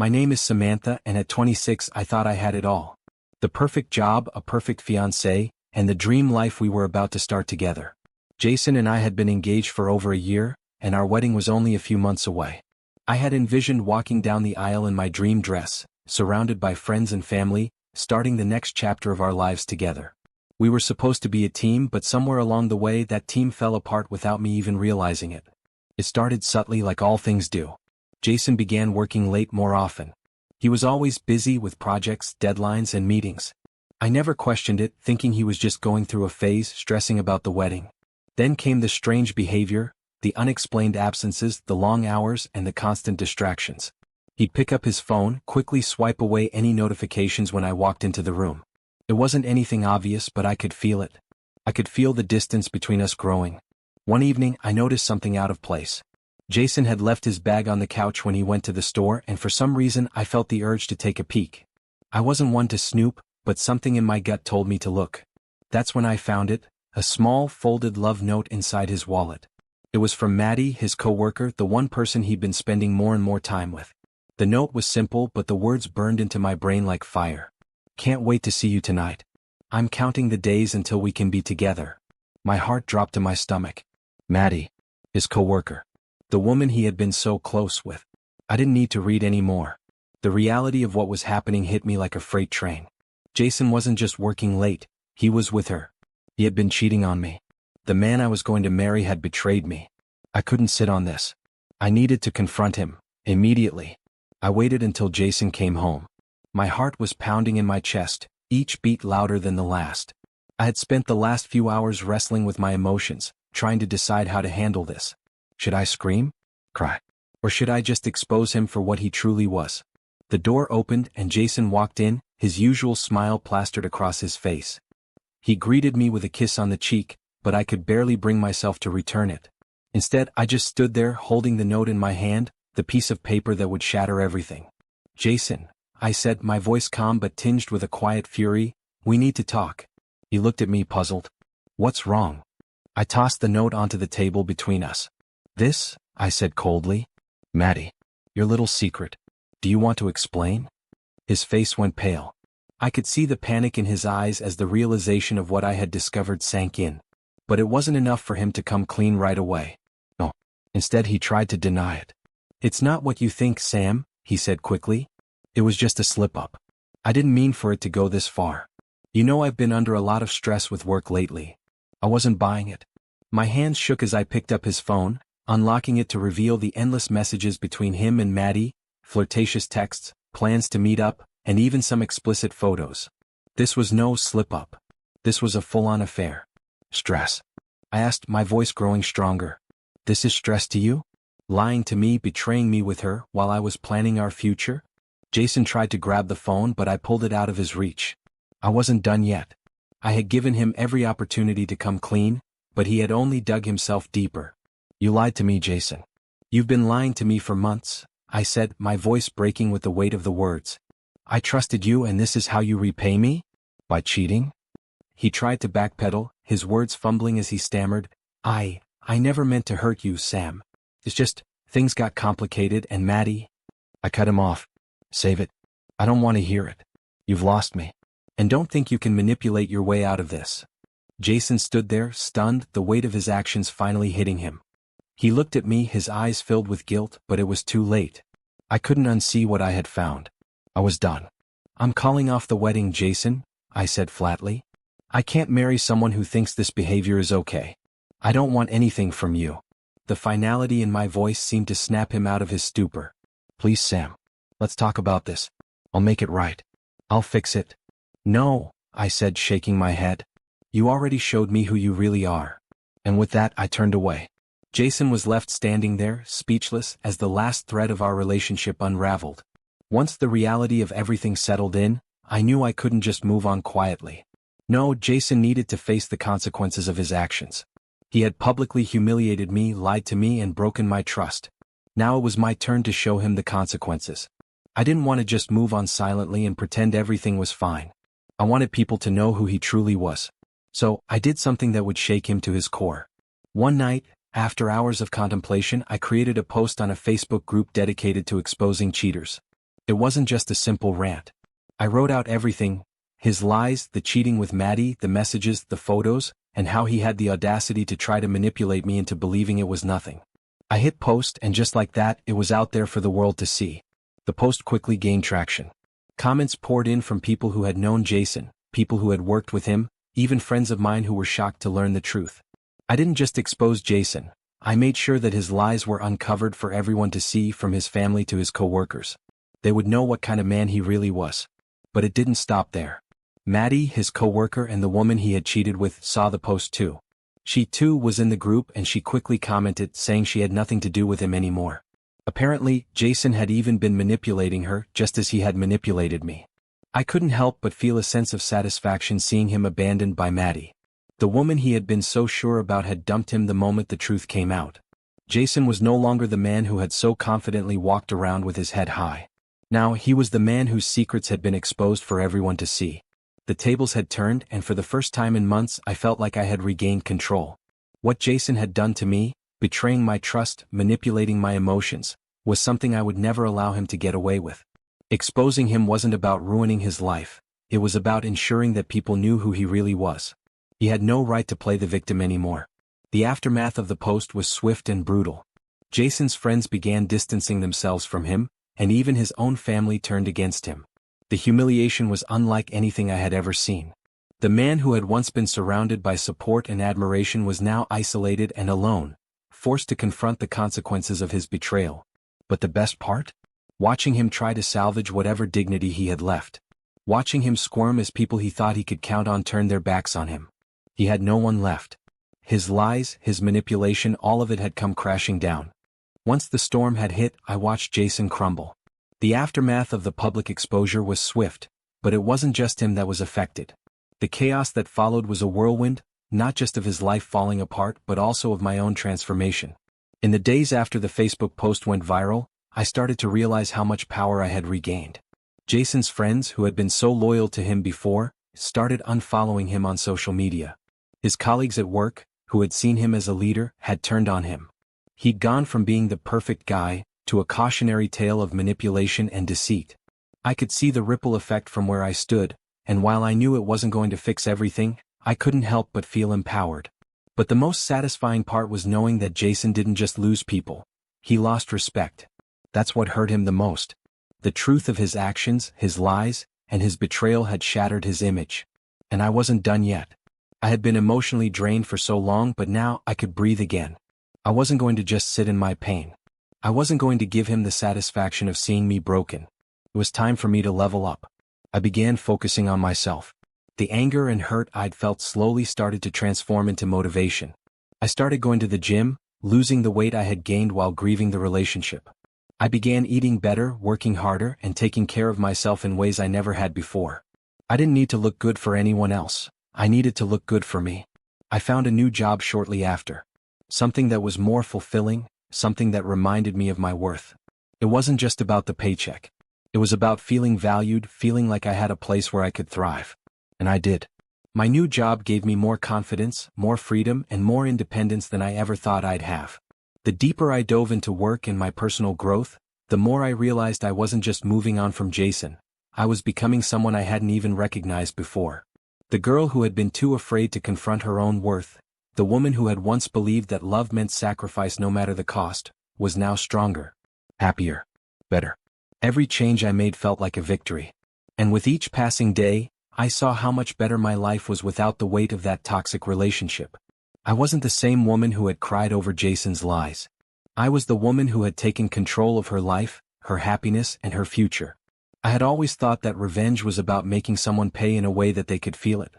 My name is Samantha, and at 26 I thought I had it all. The perfect job, a perfect fiancé, and the dream life we were about to start together. Jason and I had been engaged for over a year, and our wedding was only a few months away. I had envisioned walking down the aisle in my dream dress, surrounded by friends and family, starting the next chapter of our lives together. We were supposed to be a team, but somewhere along the way that team fell apart without me even realizing it. It started subtly, like all things do. Jason began working late more often. He was always busy with projects, deadlines, and meetings. I never questioned it, thinking he was just going through a phase, stressing about the wedding. Then came the strange behavior, the unexplained absences, the long hours, and the constant distractions. He'd pick up his phone, quickly swipe away any notifications when I walked into the room. It wasn't anything obvious, but I could feel it. I could feel the distance between us growing. One evening, I noticed something out of place. Jason had left his bag on the couch when he went to the store, and for some reason I felt the urge to take a peek. I wasn't one to snoop, but something in my gut told me to look. That's when I found it, a small, folded love note inside his wallet. It was from Maddie, his coworker, the one person he'd been spending more and more time with. The note was simple, but the words burned into my brain like fire. Can't wait to see you tonight. I'm counting the days until we can be together. My heart dropped to my stomach. Maddie, his coworker. The woman he had been so close with. I didn't need to read any more. The reality of what was happening hit me like a freight train. Jason wasn't just working late, he was with her. He had been cheating on me. The man I was going to marry had betrayed me. I couldn't sit on this. I needed to confront him, immediately. I waited until Jason came home. My heart was pounding in my chest, each beat louder than the last. I had spent the last few hours wrestling with my emotions, trying to decide how to handle this. Should I scream? Cry? Or should I just expose him for what he truly was? The door opened and Jason walked in, his usual smile plastered across his face. He greeted me with a kiss on the cheek, but I could barely bring myself to return it. Instead, I just stood there holding the note in my hand, the piece of paper that would shatter everything. Jason, I said, my voice calm but tinged with a quiet fury, we need to talk. He looked at me puzzled. What's wrong? I tossed the note onto the table between us. This, I said coldly. Maddie, your little secret. Do you want to explain? His face went pale. I could see the panic in his eyes as the realization of what I had discovered sank in. But it wasn't enough for him to come clean right away. No. Instead he tried to deny it. It's not what you think, Sam, he said quickly. It was just a slip-up. I didn't mean for it to go this far. You know I've been under a lot of stress with work lately. I wasn't buying it. My hands shook as I picked up his phone, unlocking it to reveal the endless messages between him and Maddie, flirtatious texts, plans to meet up, and even some explicit photos. This was no slip-up. This was a full-on affair. Stress. I asked, my voice growing stronger. This is stress to you? Lying to me, betraying me with her while I was planning our future? Jason tried to grab the phone, but I pulled it out of his reach. I wasn't done yet. I had given him every opportunity to come clean, but he had only dug himself deeper. You lied to me, Jason. You've been lying to me for months, I said, my voice breaking with the weight of the words. I trusted you, and this is how you repay me? By cheating? He tried to backpedal, his words fumbling as he stammered, I never meant to hurt you, Sam. It's just, things got complicated and Maddie. I cut him off. Save it. I don't want to hear it. You've lost me. And don't think you can manipulate your way out of this. Jason stood there, stunned, the weight of his actions finally hitting him. He looked at me, his eyes filled with guilt, but it was too late. I couldn't unsee what I had found. I was done. I'm calling off the wedding, Jason, I said flatly. I can't marry someone who thinks this behavior is okay. I don't want anything from you. The finality in my voice seemed to snap him out of his stupor. Please, Sam. Let's talk about this. I'll make it right. I'll fix it. No, I said, shaking my head. You already showed me who you really are. And with that, I turned away. Jason was left standing there, speechless, as the last thread of our relationship unraveled. Once the reality of everything settled in, I knew I couldn't just move on quietly. No, Jason needed to face the consequences of his actions. He had publicly humiliated me, lied to me, and broken my trust. Now it was my turn to show him the consequences. I didn't want to just move on silently and pretend everything was fine. I wanted people to know who he truly was. So, I did something that would shake him to his core. One night, after hours of contemplation, I created a post on a Facebook group dedicated to exposing cheaters. It wasn't just a simple rant. I wrote out everything: his lies, the cheating with Maddie, the messages, the photos, and how he had the audacity to try to manipulate me into believing it was nothing. I hit post, and just like that, it was out there for the world to see. The post quickly gained traction. Comments poured in from people who had known Jason, people who had worked with him, even friends of mine who were shocked to learn the truth. I didn't just expose Jason, I made sure that his lies were uncovered for everyone to see, from his family to his co-workers. They would know what kind of man he really was. But it didn't stop there. Maddie, his co-worker, and the woman he had cheated with saw the post too. She too was in the group, and she quickly commented, saying she had nothing to do with him anymore. Apparently, Jason had even been manipulating her, just as he had manipulated me. I couldn't help but feel a sense of satisfaction seeing him abandoned by Maddie. The woman he had been so sure about had dumped him the moment the truth came out. Jason was no longer the man who had so confidently walked around with his head high. Now he was the man whose secrets had been exposed for everyone to see. The tables had turned, and for the first time in months I felt like I had regained control. What Jason had done to me, betraying my trust, manipulating my emotions, was something I would never allow him to get away with. Exposing him wasn't about ruining his life, it was about ensuring that people knew who he really was. He had no right to play the victim anymore. The aftermath of the post was swift and brutal. Jason's friends began distancing themselves from him, and even his own family turned against him. The humiliation was unlike anything I had ever seen. The man who had once been surrounded by support and admiration was now isolated and alone, forced to confront the consequences of his betrayal. But the best part? Watching him try to salvage whatever dignity he had left. Watching him squirm as people he thought he could count on turned their backs on him. He had no one left. His lies, his manipulation, all of it had come crashing down. Once the storm had hit, I watched Jason crumble. The aftermath of the public exposure was swift, but it wasn't just him that was affected. The chaos that followed was a whirlwind, not just of his life falling apart but also of my own transformation. In the days after the Facebook post went viral, I started to realize how much power I had regained. Jason's friends, who had been so loyal to him before, started unfollowing him on social media. His colleagues at work, who had seen him as a leader, had turned on him. He'd gone from being the perfect guy to a cautionary tale of manipulation and deceit. I could see the ripple effect from where I stood, and while I knew it wasn't going to fix everything, I couldn't help but feel empowered. But the most satisfying part was knowing that Jason didn't just lose people. He lost respect. That's what hurt him the most. The truth of his actions, his lies, and his betrayal had shattered his image. And I wasn't done yet. I had been emotionally drained for so long, but now I could breathe again. I wasn't going to just sit in my pain. I wasn't going to give him the satisfaction of seeing me broken. It was time for me to level up. I began focusing on myself. The anger and hurt I'd felt slowly started to transform into motivation. I started going to the gym, losing the weight I had gained while grieving the relationship. I began eating better, working harder, and taking care of myself in ways I never had before. I didn't need to look good for anyone else. I needed to look good for me. I found a new job shortly after. Something that was more fulfilling, something that reminded me of my worth. It wasn't just about the paycheck. It was about feeling valued, feeling like I had a place where I could thrive. And I did. My new job gave me more confidence, more freedom, and more independence than I ever thought I'd have. The deeper I dove into work and my personal growth, the more I realized I wasn't just moving on from Jason. I was becoming someone I hadn't even recognized before. The girl who had been too afraid to confront her own worth, the woman who had once believed that love meant sacrifice no matter the cost, was now stronger, happier, better. Every change I made felt like a victory. And with each passing day, I saw how much better my life was without the weight of that toxic relationship. I wasn't the same woman who had cried over Jason's lies. I was the woman who had taken control of her life, her happiness, and her future. I had always thought that revenge was about making someone pay in a way that they could feel it.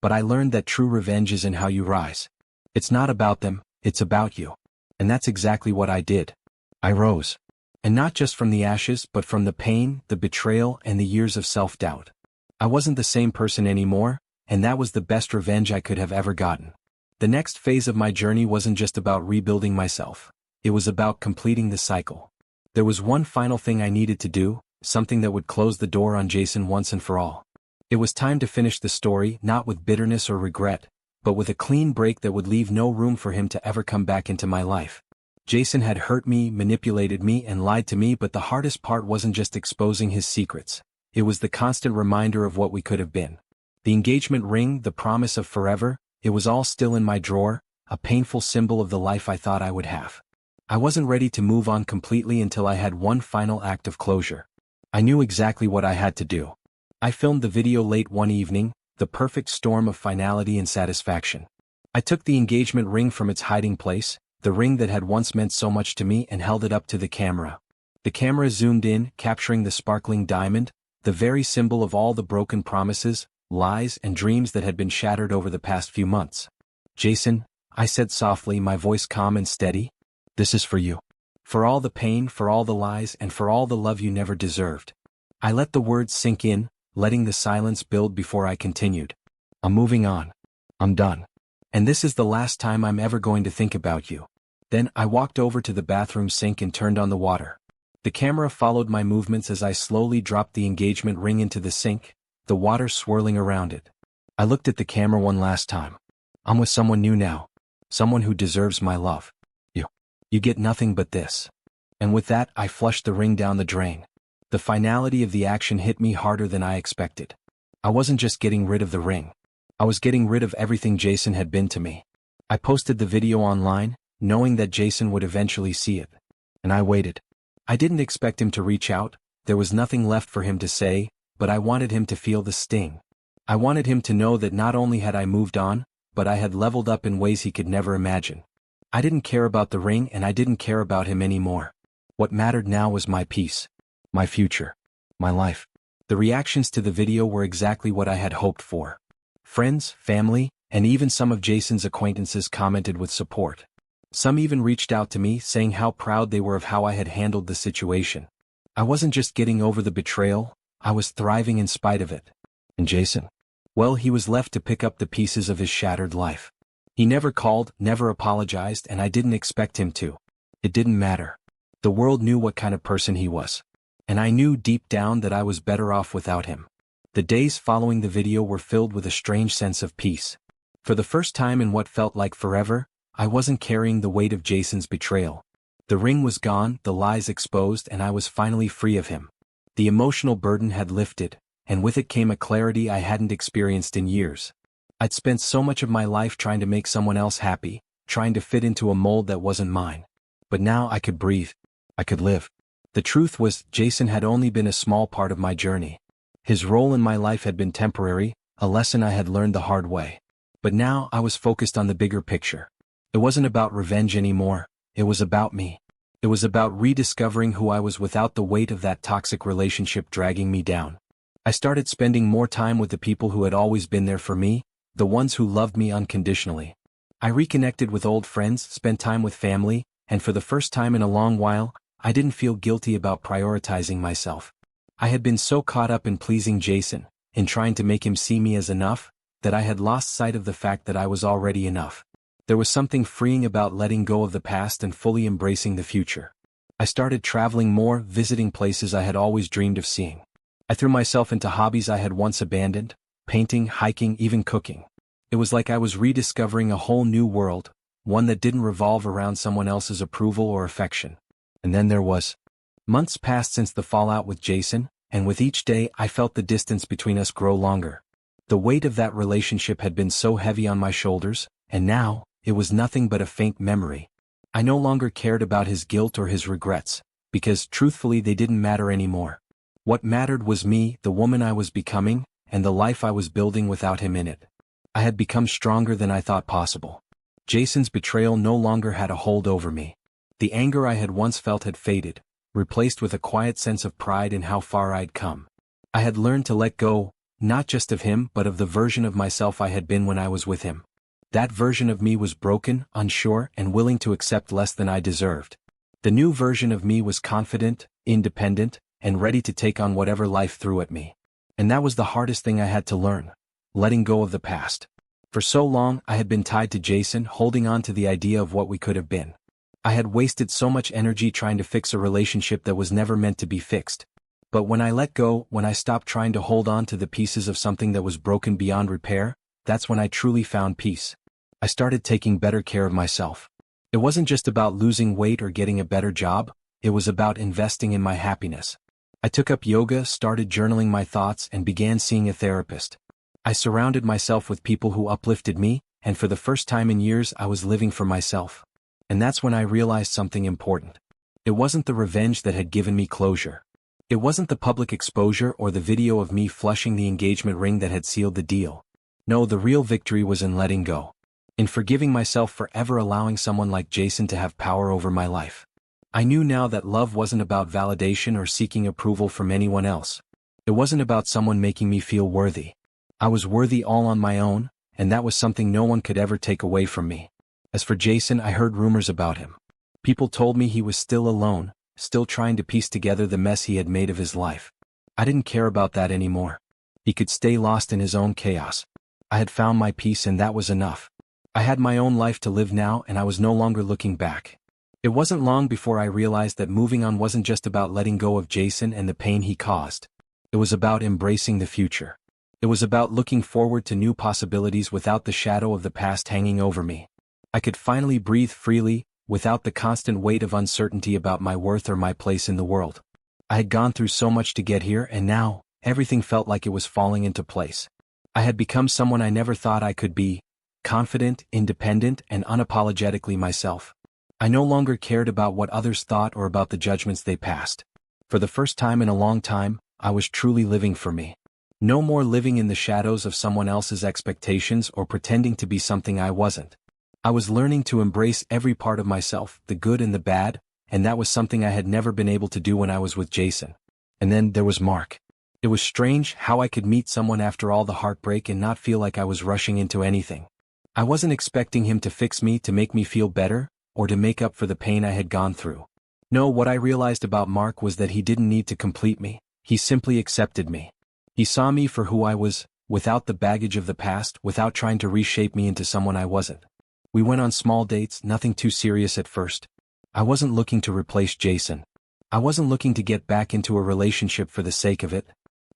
But I learned that true revenge is in how you rise. It's not about them, it's about you. And that's exactly what I did. I rose. And not just from the ashes, but from the pain, the betrayal, and the years of self-doubt. I wasn't the same person anymore, and that was the best revenge I could have ever gotten. The next phase of my journey wasn't just about rebuilding myself. It was about completing the cycle. There was one final thing I needed to do, something that would close the door on Jason once and for all. It was time to finish the story, not with bitterness or regret, but with a clean break that would leave no room for him to ever come back into my life. Jason had hurt me, manipulated me, and lied to me, but the hardest part wasn't just exposing his secrets. It was the constant reminder of what we could have been. The engagement ring, the promise of forever, it was all still in my drawer, a painful symbol of the life I thought I would have. I wasn't ready to move on completely until I had one final act of closure. I knew exactly what I had to do. I filmed the video late one evening, the perfect storm of finality and satisfaction. I took the engagement ring from its hiding place, the ring that had once meant so much to me, and held it up to the camera. The camera zoomed in, capturing the sparkling diamond, the very symbol of all the broken promises, lies, and dreams that had been shattered over the past few months. "Jason," I said softly, my voice calm and steady, "this is for you. For all the pain, for all the lies, and for all the love you never deserved." I let the words sink in, letting the silence build before I continued. "I'm moving on. I'm done. And this is the last time I'm ever going to think about you." Then I walked over to the bathroom sink and turned on the water. The camera followed my movements as I slowly dropped the engagement ring into the sink, the water swirling around it. I looked at the camera one last time. "I'm with someone new now. Someone who deserves my love. You get nothing but this." And with that, I flushed the ring down the drain. The finality of the action hit me harder than I expected. I wasn't just getting rid of the ring. I was getting rid of everything Jason had been to me. I posted the video online, knowing that Jason would eventually see it. And I waited. I didn't expect him to reach out, there was nothing left for him to say, but I wanted him to feel the sting. I wanted him to know that not only had I moved on, but I had leveled up in ways he could never imagine. I didn't care about the ring, and I didn't care about him anymore. What mattered now was my peace, my future, my life. The reactions to the video were exactly what I had hoped for. Friends, family, and even some of Jason's acquaintances commented with support. Some even reached out to me, saying how proud they were of how I had handled the situation. I wasn't just getting over the betrayal, I was thriving in spite of it. And Jason? Well, he was left to pick up the pieces of his shattered life. He never called, never apologized, and I didn't expect him to. It didn't matter. The world knew what kind of person he was. And I knew deep down that I was better off without him. The days following the video were filled with a strange sense of peace. For the first time in what felt like forever, I wasn't carrying the weight of Jason's betrayal. The ring was gone, the lies exposed, and I was finally free of him. The emotional burden had lifted, and with it came a clarity I hadn't experienced in years. I'd spent so much of my life trying to make someone else happy, trying to fit into a mold that wasn't mine. But now I could breathe. I could live. The truth was, Jason had only been a small part of my journey. His role in my life had been temporary, a lesson I had learned the hard way. But now I was focused on the bigger picture. It wasn't about revenge anymore, it was about me. It was about rediscovering who I was without the weight of that toxic relationship dragging me down. I started spending more time with the people who had always been there for me, the ones who loved me unconditionally. I reconnected with old friends, spent time with family, and for the first time in a long while, I didn't feel guilty about prioritizing myself. I had been so caught up in pleasing Jason, in trying to make him see me as enough, that I had lost sight of the fact that I was already enough. There was something freeing about letting go of the past and fully embracing the future. I started traveling more, visiting places I had always dreamed of seeing. I threw myself into hobbies I had once abandoned, painting, hiking, even cooking. It was like I was rediscovering a whole new world, one that didn't revolve around someone else's approval or affection. And then there was. Months passed since the fallout with Jason, and with each day I felt the distance between us grow longer. The weight of that relationship had been so heavy on my shoulders, and now, it was nothing but a faint memory. I no longer cared about his guilt or his regrets, because truthfully they didn't matter anymore. What mattered was me, the woman I was becoming, and the life I was building without him in it. I had become stronger than I thought possible. Jason's betrayal no longer had a hold over me. The anger I had once felt had faded, replaced with a quiet sense of pride in how far I'd come. I had learned to let go, not just of him but of the version of myself I had been when I was with him. That version of me was broken, unsure, and willing to accept less than I deserved. The new version of me was confident, independent, and ready to take on whatever life threw at me. And that was the hardest thing I had to learn, letting go of the past. For so long, I had been tied to Jason, holding on to the idea of what we could have been. I had wasted so much energy trying to fix a relationship that was never meant to be fixed. But when I let go, when I stopped trying to hold on to the pieces of something that was broken beyond repair, that's when I truly found peace. I started taking better care of myself. It wasn't just about losing weight or getting a better job, it was about investing in my happiness. I took up yoga, started journaling my thoughts, and began seeing a therapist. I surrounded myself with people who uplifted me, and for the first time in years I was living for myself. And that's when I realized something important. It wasn't the revenge that had given me closure. It wasn't the public exposure or the video of me flushing the engagement ring that had sealed the deal. No, the real victory was in letting go. In forgiving myself for ever allowing someone like Jason to have power over my life. I knew now that love wasn't about validation or seeking approval from anyone else. It wasn't about someone making me feel worthy. I was worthy all on my own, and that was something no one could ever take away from me. As for Jason, I heard rumors about him. People told me he was still alone, still trying to piece together the mess he had made of his life. I didn't care about that anymore. He could stay lost in his own chaos. I had found my peace, and that was enough. I had my own life to live now, and I was no longer looking back. It wasn't long before I realized that moving on wasn't just about letting go of Jason and the pain he caused. It was about embracing the future. It was about looking forward to new possibilities without the shadow of the past hanging over me. I could finally breathe freely, without the constant weight of uncertainty about my worth or my place in the world. I had gone through so much to get here, and now, everything felt like it was falling into place. I had become someone I never thought I could be, confident, independent, and unapologetically myself. I no longer cared about what others thought or about the judgments they passed. For the first time in a long time, I was truly living for me. No more living in the shadows of someone else's expectations or pretending to be something I wasn't. I was learning to embrace every part of myself, the good and the bad, and that was something I had never been able to do when I was with Jason. And then there was Mark. It was strange how I could meet someone after all the heartbreak and not feel like I was rushing into anything. I wasn't expecting him to fix me, to make me feel better, or to make up for the pain I had gone through. No, what I realized about Mark was that he didn't need to complete me, he simply accepted me. He saw me for who I was, without the baggage of the past, without trying to reshape me into someone I wasn't. We went on small dates, nothing too serious at first. I wasn't looking to replace Jason. I wasn't looking to get back into a relationship for the sake of it.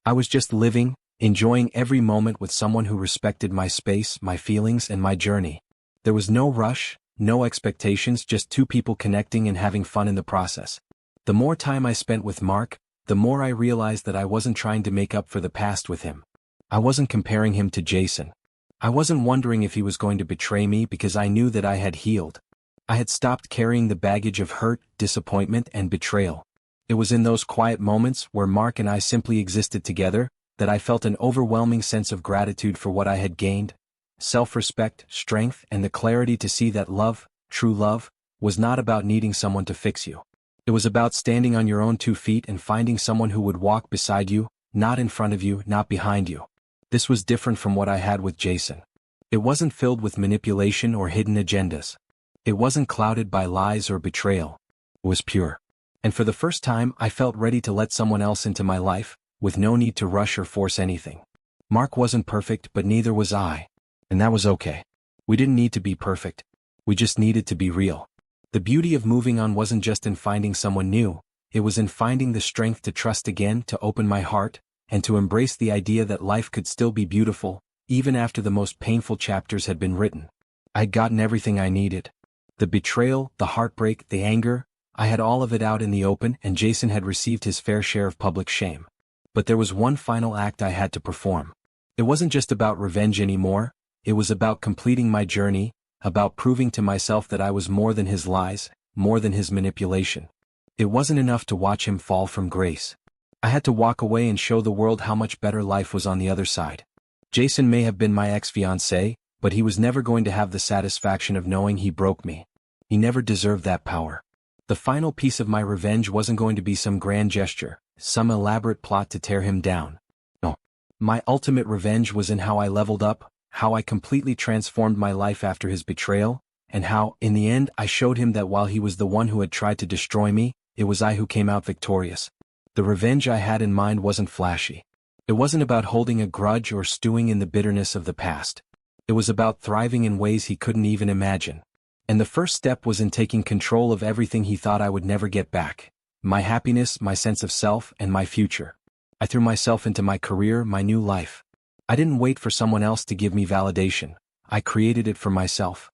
I was just living, enjoying every moment with someone who respected my space, my feelings, and my journey. There was no rush, no expectations, just two people connecting and having fun in the process. The more time I spent with Mark, the more I realized that I wasn't trying to make up for the past with him. I wasn't comparing him to Jason. I wasn't wondering if he was going to betray me, because I knew that I had healed. I had stopped carrying the baggage of hurt, disappointment, and betrayal. It was in those quiet moments where Mark and I simply existed together that I felt an overwhelming sense of gratitude for what I had gained, self-respect, strength, and the clarity to see that love, true love, was not about needing someone to fix you. It was about standing on your own 2 feet and finding someone who would walk beside you, not in front of you, not behind you. This was different from what I had with Jason. It wasn't filled with manipulation or hidden agendas. It wasn't clouded by lies or betrayal. It was pure. And for the first time, I felt ready to let someone else into my life, with no need to rush or force anything. Mark wasn't perfect, but neither was I. And that was okay. We didn't need to be perfect. We just needed to be real. The beauty of moving on wasn't just in finding someone new, it was in finding the strength to trust again, to open my heart, and to embrace the idea that life could still be beautiful, even after the most painful chapters had been written. I had gotten everything I needed. The betrayal, the heartbreak, the anger, I had all of it out in the open, and Jason had received his fair share of public shame. But there was one final act I had to perform. It wasn't just about revenge anymore, it was about completing my journey, about proving to myself that I was more than his lies, more than his manipulation. It wasn't enough to watch him fall from grace. I had to walk away and show the world how much better life was on the other side. Jason may have been my ex-fiancé, but he was never going to have the satisfaction of knowing he broke me. He never deserved that power. The final piece of my revenge wasn't going to be some grand gesture, some elaborate plot to tear him down. No. My ultimate revenge was in how I leveled up, how I completely transformed my life after his betrayal, and how, in the end, I showed him that while he was the one who had tried to destroy me, it was I who came out victorious. The revenge I had in mind wasn't flashy. It wasn't about holding a grudge or stewing in the bitterness of the past. It was about thriving in ways he couldn't even imagine. And the first step was in taking control of everything he thought I would never get back. My happiness, my sense of self, and my future. I threw myself into my career, my new life. I didn't wait for someone else to give me validation. I created it for myself.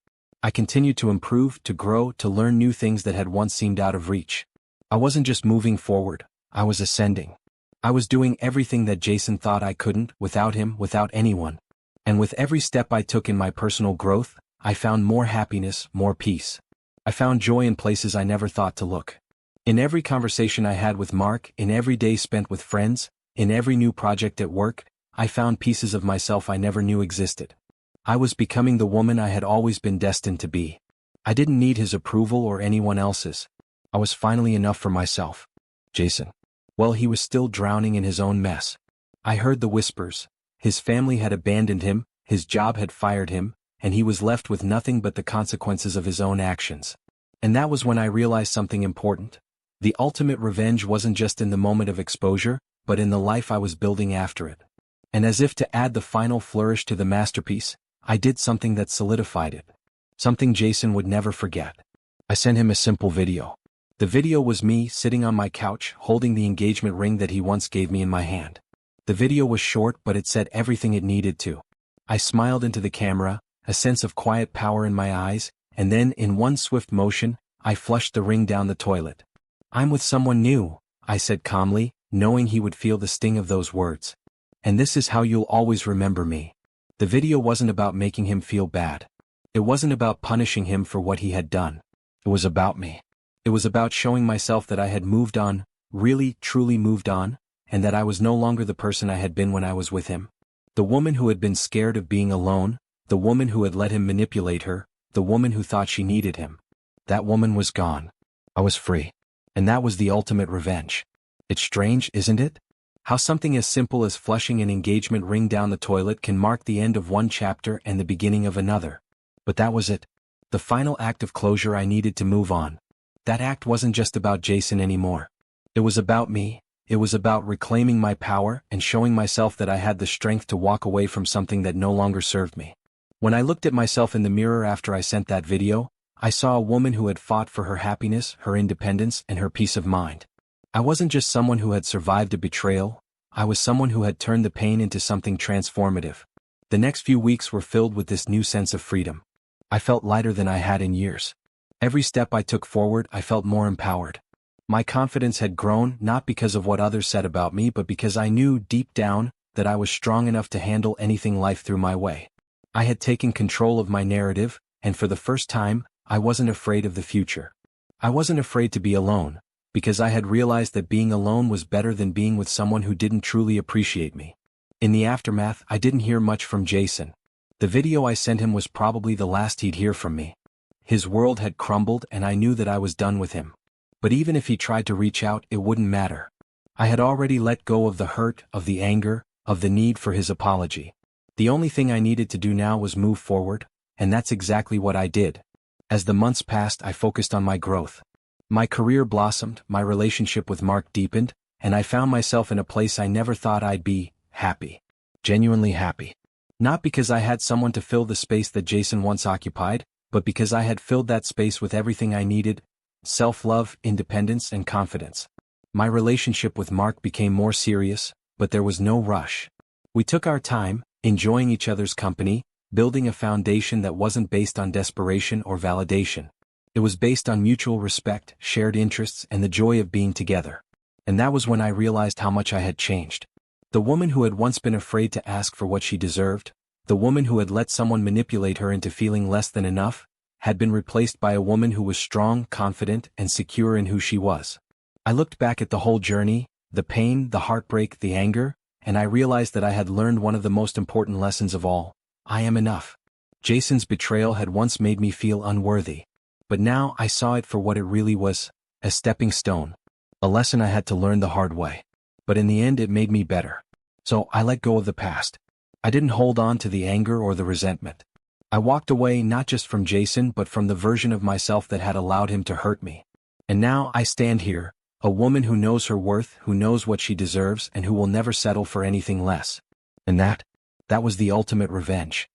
I continued to improve, to grow, to learn new things that had once seemed out of reach. I wasn't just moving forward, I was ascending. I was doing everything that Jason thought I couldn't, without him, without anyone. And with every step I took in my personal growth, I found more happiness, more peace. I found joy in places I never thought to look. In every conversation I had with Mark, in every day spent with friends, in every new project at work, I found pieces of myself I never knew existed. I was becoming the woman I had always been destined to be. I didn't need his approval or anyone else's. I was finally enough for myself. Jason. Well, he was still drowning in his own mess. I heard the whispers. His family had abandoned him, his job had fired him, and he was left with nothing but the consequences of his own actions. And that was when I realized something important. The ultimate revenge wasn't just in the moment of exposure, but in the life I was building after it. And as if to add the final flourish to the masterpiece, I did something that solidified it. Something Jason would never forget. I sent him a simple video. The video was me sitting on my couch holding the engagement ring that he once gave me in my hand. The video was short, but it said everything it needed to. I smiled into the camera, a sense of quiet power in my eyes, and then, in one swift motion, I flushed the ring down the toilet. "I'm with someone new," I said calmly, knowing he would feel the sting of those words. "And this is how you'll always remember me." The video wasn't about making him feel bad. It wasn't about punishing him for what he had done. It was about me. It was about showing myself that I had moved on, really, truly moved on, and that I was no longer the person I had been when I was with him. The woman who had been scared of being alone, the woman who had let him manipulate her, the woman who thought she needed him. That woman was gone. I was free. And that was the ultimate revenge. It's strange, isn't it? How something as simple as flushing an engagement ring down the toilet can mark the end of one chapter and the beginning of another. But that was it. The final act of closure I needed to move on. That act wasn't just about Jason anymore. It was about me. It was about reclaiming my power and showing myself that I had the strength to walk away from something that no longer served me. When I looked at myself in the mirror after I sent that video, I saw a woman who had fought for her happiness, her independence, and her peace of mind. I wasn't just someone who had survived a betrayal, I was someone who had turned the pain into something transformative. The next few weeks were filled with this new sense of freedom. I felt lighter than I had in years. Every step I took forward, I felt more empowered. My confidence had grown not because of what others said about me, but because I knew deep down that I was strong enough to handle anything life threw my way. I had taken control of my narrative, and for the first time, I wasn't afraid of the future. I wasn't afraid to be alone, because I had realized that being alone was better than being with someone who didn't truly appreciate me. In the aftermath, I didn't hear much from Jason. The video I sent him was probably the last he'd hear from me. His world had crumbled and I knew that I was done with him. But even if he tried to reach out, it wouldn't matter. I had already let go of the hurt, of the anger, of the need for his apology. The only thing I needed to do now was move forward, and that's exactly what I did. As the months passed, I focused on my growth. My career blossomed, my relationship with Mark deepened, and I found myself in a place I never thought I'd be: happy. Genuinely happy. Not because I had someone to fill the space that Jason once occupied, but because I had filled that space with everything I needed: self-love, independence, and confidence. My relationship with Mark became more serious, but there was no rush. We took our time, enjoying each other's company, building a foundation that wasn't based on desperation or validation. It was based on mutual respect, shared interests, and the joy of being together. And that was when I realized how much I had changed. The woman who had once been afraid to ask for what she deserved, the woman who had let someone manipulate her into feeling less than enough, had been replaced by a woman who was strong, confident, and secure in who she was. I looked back at the whole journey, the pain, the heartbreak, the anger, and I realized that I had learned one of the most important lessons of all: I am enough. Jason's betrayal had once made me feel unworthy. But now I saw it for what it really was: a stepping stone. A lesson I had to learn the hard way. But in the end it made me better. So I let go of the past. I didn't hold on to the anger or the resentment. I walked away not just from Jason but from the version of myself that had allowed him to hurt me. And now I stand here, a woman who knows her worth, who knows what she deserves, and who will never settle for anything less. And that was the ultimate revenge.